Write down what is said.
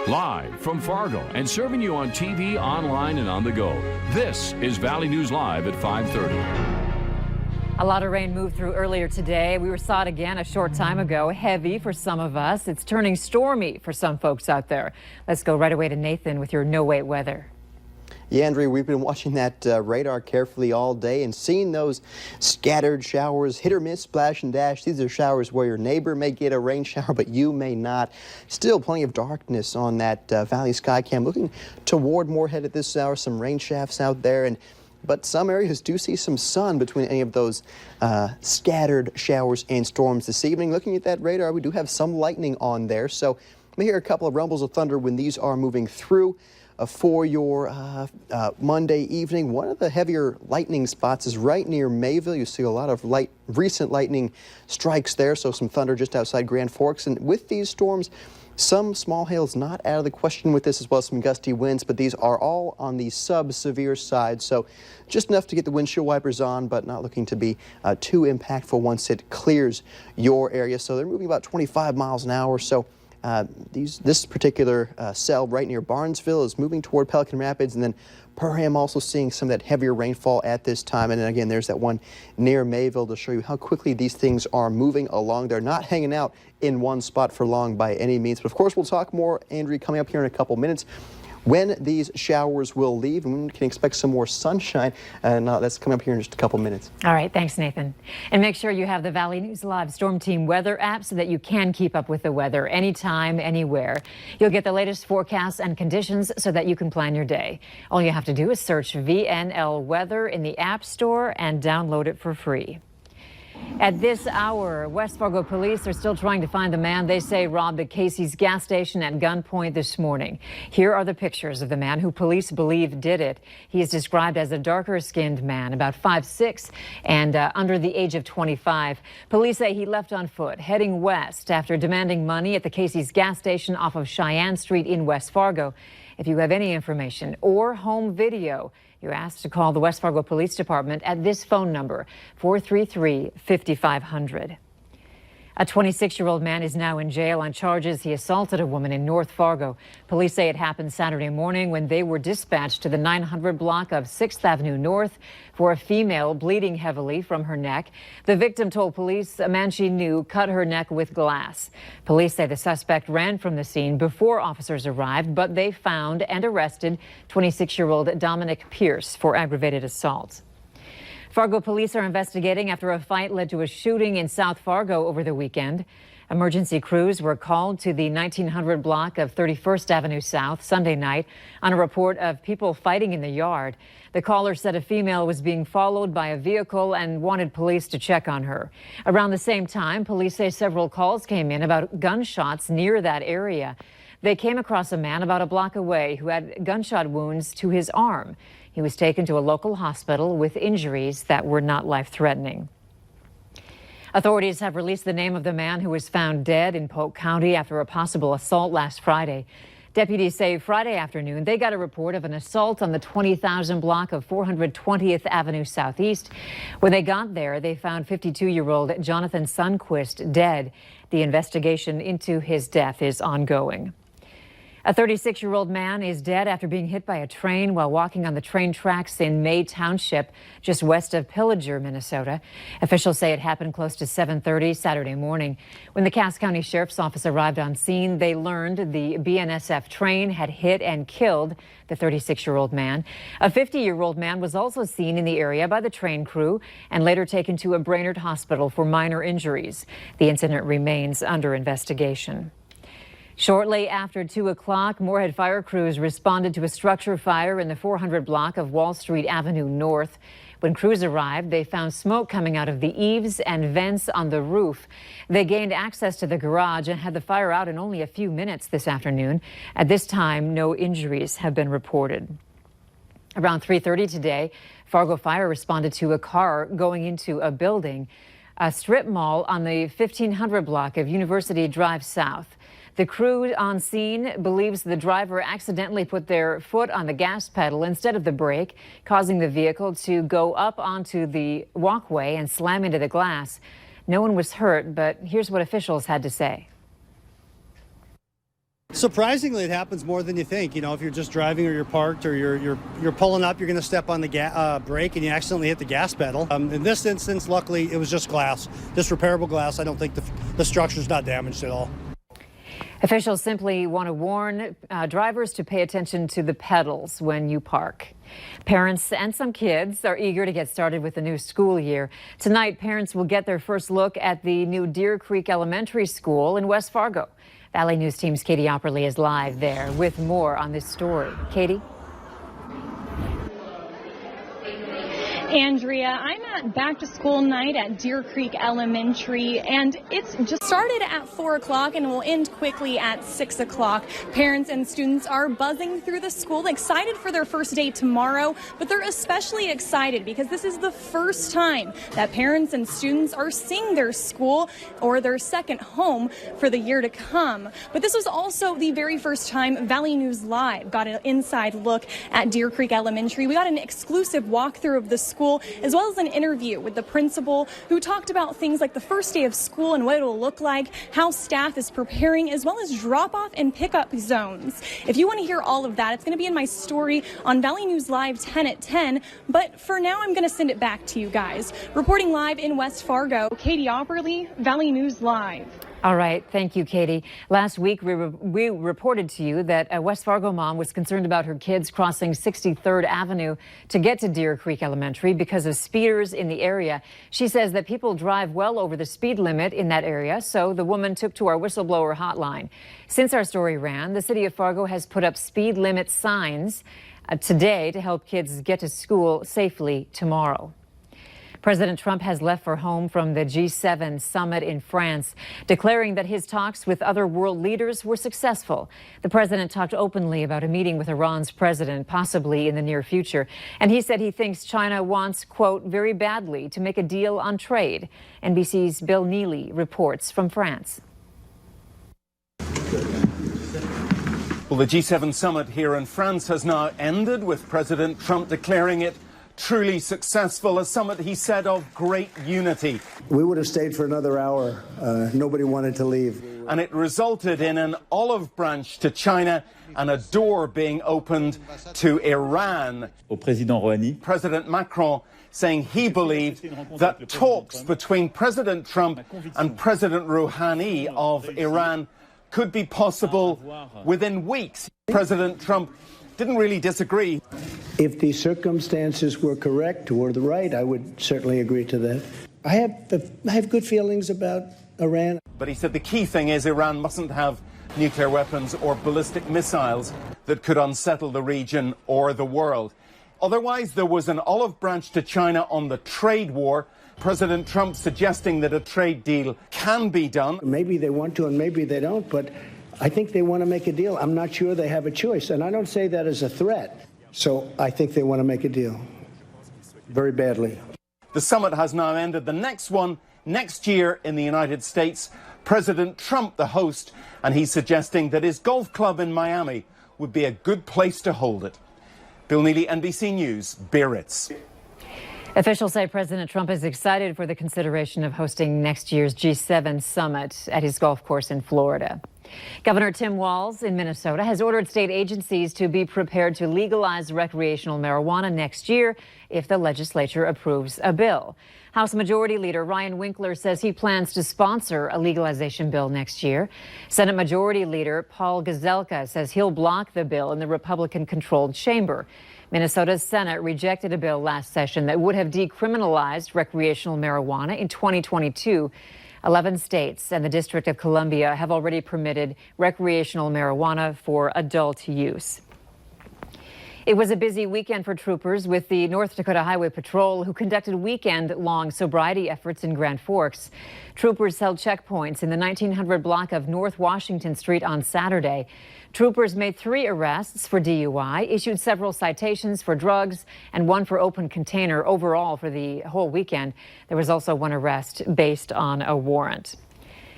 Live from Fargo and serving you on TV, online, and on the go. This is Valley News Live at 5:30. A lot of rain moved through earlier today. We saw it again a short time ago. Heavy for some of us. It's turning stormy for some folks out there. Let's go right away to Nathan with your no-wait weather. Yeah, Andrea, we've been watching that radar carefully all day and seeing those scattered showers, hit or miss, splash and dash. These are showers where your neighbor may get a rain shower, but you may not. Still plenty of darkness on that Valley sky cam. Looking toward Moorhead at this hour, some rain shafts out there, but some areas do see some sun between any of those scattered showers and storms this evening. Looking at that radar, we do have some lightning on there, so we hear a couple of rumbles of thunder when these are moving through. For your Monday evening, one of the heavier lightning spots is right near Mayville. You see a lot of recent lightning strikes there, so some thunder just outside Grand Forks. And with these storms, some small hail is not out of the question with this, as well as some gusty winds, but these are all on the sub-severe side, so just enough to get the windshield wipers on, but not looking to be too impactful once it clears your area. So they're moving about 25 miles an hour, so this particular cell right near Barnesville is moving toward Pelican Rapids, and then Perham also seeing some of that heavier rainfall at this time. And then again, there's that one near Mayville to show you how quickly these things are moving along. They're not hanging out in one spot for long by any means. But of course, we'll talk more, Andrea, coming up here in a couple minutes, when these showers will leave and when we can expect some more sunshine. And that's coming up here in just a couple minutes. All right, thanks, Nathan. And make sure you have the Valley News Live Storm Team weather app so that you can keep up with the weather anytime, anywhere. You'll get the latest forecasts and conditions so that you can plan your day. All you have to do is search VNL Weather in the App Store and download it for free. At this hour, West Fargo police are still trying to find the man they say robbed a Casey's gas station at gunpoint this morning. Here are the pictures of the man who police believe did it. He is described as a darker-skinned man, about 5'6", and under the age of 25. Police say he left on foot, heading west after demanding money at the Casey's gas station off of Cheyenne Street in West Fargo. If you have any information or home video, you're asked to call the West Fargo Police Department at this phone number, 433-5500. A 26-year-old man is now in jail on charges he assaulted a woman in North Fargo. Police say it happened Saturday morning when they were dispatched to the 900 block of 6th Avenue North for a female bleeding heavily from her neck. The victim told police a man she knew cut her neck with glass. Police say the suspect ran from the scene before officers arrived, but they found and arrested 26-year-old Dominic Pierce for aggravated assault. Fargo police are investigating after a fight led to a shooting in South Fargo over the weekend. Emergency crews were called to the 1900 block of 31st Avenue South Sunday night on a report of people fighting in the yard. The caller said a female was being followed by a vehicle and wanted police to check on her. Around the same time, police say several calls came in about gunshots near that area. They came across a man about a block away who had gunshot wounds to his arm. He was taken to a local hospital with injuries that were not life-threatening. Authorities have released the name of the man who was found dead in Polk County after a possible assault last Friday. Deputies say Friday afternoon they got a report of an assault on the 20,000 block of 420th Avenue Southeast. When they got there, they found 52-year-old Jonathan Sunquist dead. The investigation into his death is ongoing. A 36-year-old man is dead after being hit by a train while walking on the train tracks in May Township, just west of Pillager, Minnesota. Officials say it happened close to 7:30 Saturday morning. When the Cass County Sheriff's Office arrived on scene, they learned the BNSF train had hit and killed the 36-year-old man. A 50-year-old man was also seen in the area by the train crew and later taken to a Brainerd hospital for minor injuries. The incident remains under investigation. Shortly after 2 o'clock, Moorhead Fire crews responded to a structure fire in the 400 block of Wall Street Avenue North. When crews arrived, they found smoke coming out of the eaves and vents on the roof. They gained access to the garage and had the fire out in only a few minutes this afternoon. At this time, no injuries have been reported. Around 3:30 today, Fargo Fire responded to a car going into a building, a strip mall on the 1500 block of University Drive South. The crew on scene believes the driver accidentally put their foot on the gas pedal instead of the brake, causing the vehicle to go up onto the walkway and slam into the glass. No one was hurt, but here's what officials had to say. Surprisingly, it happens more than you think. You know, if you're just driving or you're parked or you're pulling up, you're going to step on the brake and you accidentally hit the gas pedal. In this instance, luckily, it was just glass, just repairable glass. I don't think the structure's not damaged at all. Officials simply want to warn drivers to pay attention to the pedals when you park. Parents and some kids are eager to get started with the new school year. Tonight, parents will get their first look at the new Deer Creek Elementary School in West Fargo. Valley News Team's Katie Opperly is live there with more on this story. Katie? Andrea, I'm at back to school night at Deer Creek Elementary, and it's just started at 4 o'clock and will end quickly at 6 o'clock. Parents and students are buzzing through the school, excited for their first day tomorrow, but they're especially excited because this is the first time that parents and students are seeing their school or their second home for the year to come. But this was also the very first time Valley News Live got an inside look at Deer Creek Elementary. We got an exclusive walkthrough of the school, as well as an interview with the principal, who talked about things like the first day of school and what it will look like, how staff is preparing, as well as drop-off and pickup zones. If you want to hear all of that, it's going to be in my story on Valley News Live 10 at 10. But for now, I'm going to send it back to you guys. Reporting live in West Fargo, Katie Opperly, Valley News Live. All right. Thank you, Katie. Last week, we reported to you that a West Fargo mom was concerned about her kids crossing 63rd Avenue to get to Deer Creek Elementary because of speeders in the area. She says that people drive well over the speed limit in that area, so the woman took to our whistleblower hotline. Since our story ran, the city of Fargo has put up speed limit signs today to help kids get to school safely tomorrow. President Trump has left for home from the G7 summit in France, declaring that his talks with other world leaders were successful. The president talked openly about a meeting with Iran's president, possibly in the near future. And he said he thinks China wants, quote, very badly to make a deal on trade. NBC's Bill Neely reports from France. Well, the G7 summit here in France has now ended, with President Trump declaring it truly successful, a summit, he said, of great unity. We would have stayed for another hour. Nobody wanted to leave. And it resulted in an olive branch to China and a door being opened to Iran. President Macron saying he believed that talks between President Trump and President Rouhani of Iran could be possible within weeks. President Trump didn't really disagree. If the circumstances were correct or the right, I would certainly agree to that. I have good feelings about Iran. But he said the key thing is Iran mustn't have nuclear weapons or ballistic missiles that could unsettle the region or the world. Otherwise, there was an olive branch to China on the trade war. President Trump suggesting that a trade deal can be done. Maybe they want to and maybe they don't, but I think they want to make a deal. I'm not sure they have a choice, and I don't say that as a threat. So I think they want to make a deal very badly. The summit has now ended. The next one next year in the United States. President Trump, the host, and he's suggesting that his golf club in Miami would be a good place to hold it. Bill Neely, NBC News, Biarritz. Officials say President Trump is excited for the consideration of hosting next year's G7 summit at his golf course in Florida. Governor Tim Walz in Minnesota has ordered state agencies to be prepared to legalize recreational marijuana next year if the legislature approves a bill. House Majority Leader Ryan Winkler says he plans to sponsor a legalization bill next year. Senate Majority Leader Paul Gazelka says he'll block the bill in the Republican-controlled chamber. Minnesota's Senate rejected a bill last session that would have decriminalized recreational marijuana in 2022. 11 states and the District of Columbia have already permitted recreational marijuana for adult use. It was a busy weekend for troopers with the North Dakota Highway Patrol, who conducted weekend-long sobriety efforts in Grand Forks. Troopers held checkpoints in the 1900 block of North Washington Street on Saturday. Troopers made 3 arrests for DUI, issued several citations for drugs, and 1 for open container overall for the whole weekend. There was also 1 arrest based on a warrant.